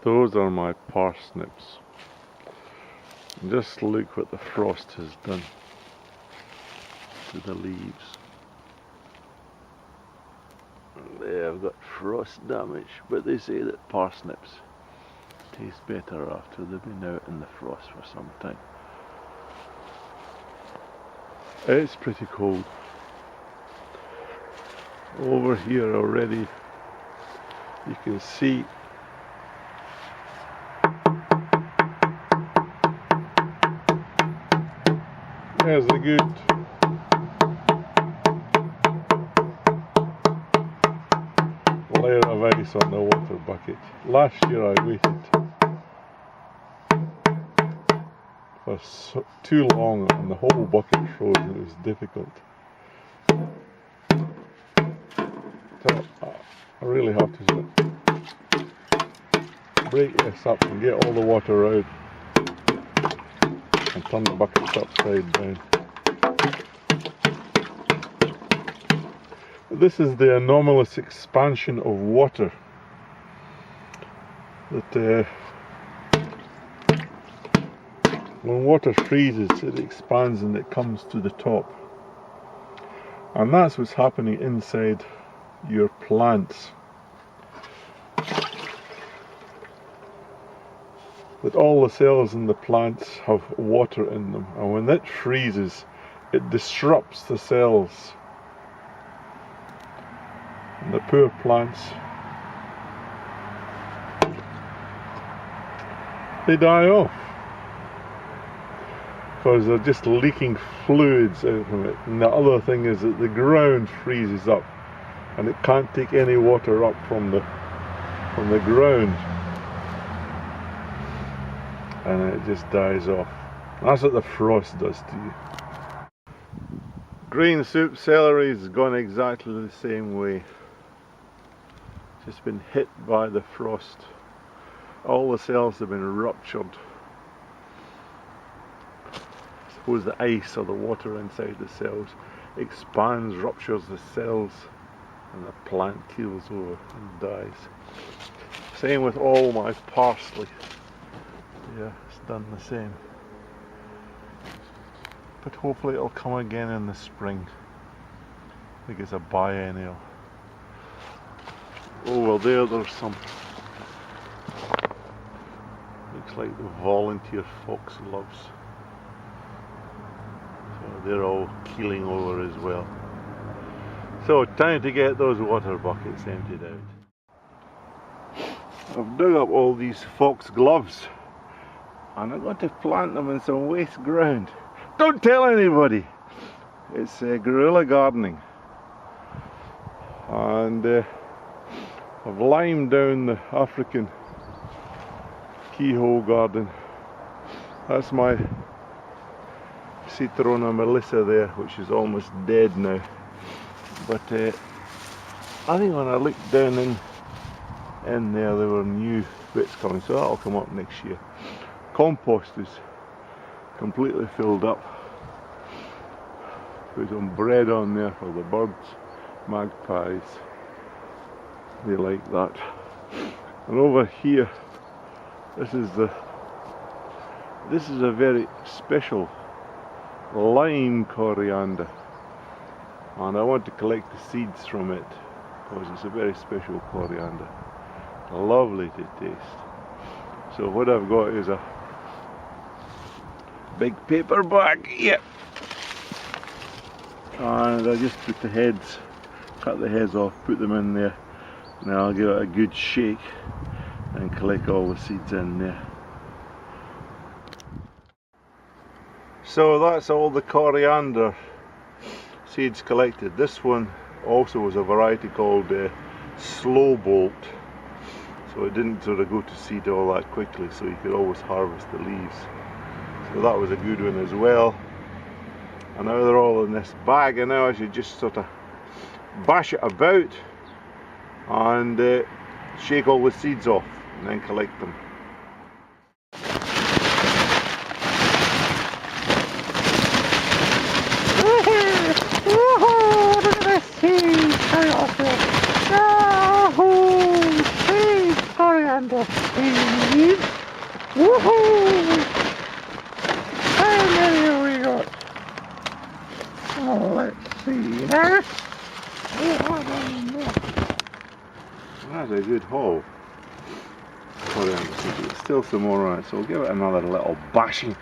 Those are my parsnips. Just look what the frost has done to the leaves. They have got frost damage, but they say that parsnips taste better after they've been out in the frost for some time. It's pretty cold. Over here already you can see there's a good layer of ice on the water bucket. Last year I waited for too long and the whole bucket froze and it was difficult. So I really have to break this up and get all the water out and turn the buckets upside down. This is the anomalous expansion of water that when water freezes it expands and it comes to the top, and that's what's happening inside your plants. That all the cells in the plants have water in them, and when that freezes it disrupts the cells. And the poor plants, they die off because they're just leaking fluids out from it. And the other thing is that the ground freezes up and it can't take any water up from the ground, and it just dies off. And that's what the frost does to you. Green soup celery has gone exactly the same way. Just been hit by the frost. All the cells have been ruptured. I suppose the ice or the water inside the cells expands, ruptures the cells, and the plant keels over and dies. Same with all my parsley. Yeah, it's done the same. But hopefully it'll come again in the spring. I think it's a biennial. Oh well, there's some. Looks like the volunteer foxgloves. So they're all keeling over as well. So time to get those water buckets emptied out. I've dug up all these foxgloves and I'm going to plant them in some waste ground. Don't tell anybody! It's guerrilla gardening. And I've limed down the African keyhole garden. That's my Citrona melissa there, which is almost dead now. But I think when I looked down in there were new bits coming, so that'll come up next year. Compost is completely filled up. Put some bread on there for the birds, magpies. They like that. And over here, this is a very special lime coriander, and I want to collect the seeds from it because it's a very special coriander. Lovely to taste. So what I've got is a big paper bag here, and I just put the heads, cut the heads off, put them in there. Now I'll give it a good shake and collect all the seeds in there. So that's all the coriander seeds collected. This one also was a variety called Slow Bolt, so it didn't sort of go to seed all that quickly, so you could always harvest the leaves. So that was a good one as well. And now they're all in this bag, and now I should just sort of bash it about and shake all the seeds off and then collect them. Look at this seed! Very awesome! Yahoo! Seed coriander! coriander seeds. Woohoo! How many have we got? Oh, let's see, huh? That's a good haul. Coriander seeds. There's still some more on it, so we'll give it another little bashing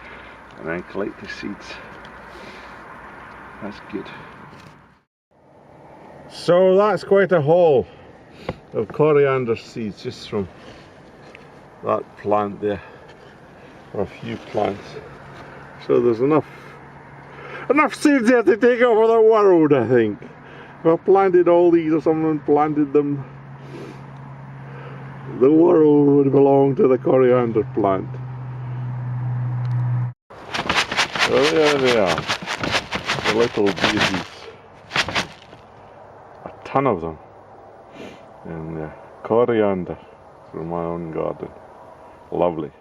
and then collect the seeds. That's good. So that's quite a haul of coriander seeds just from that plant there, or a few plants. So there's enough seeds there to take over the world, I think. If I planted all these or someone planted them, the world would belong to the coriander plant. So there they are, the little beauties. A ton of them. And coriander from my own garden. Lovely.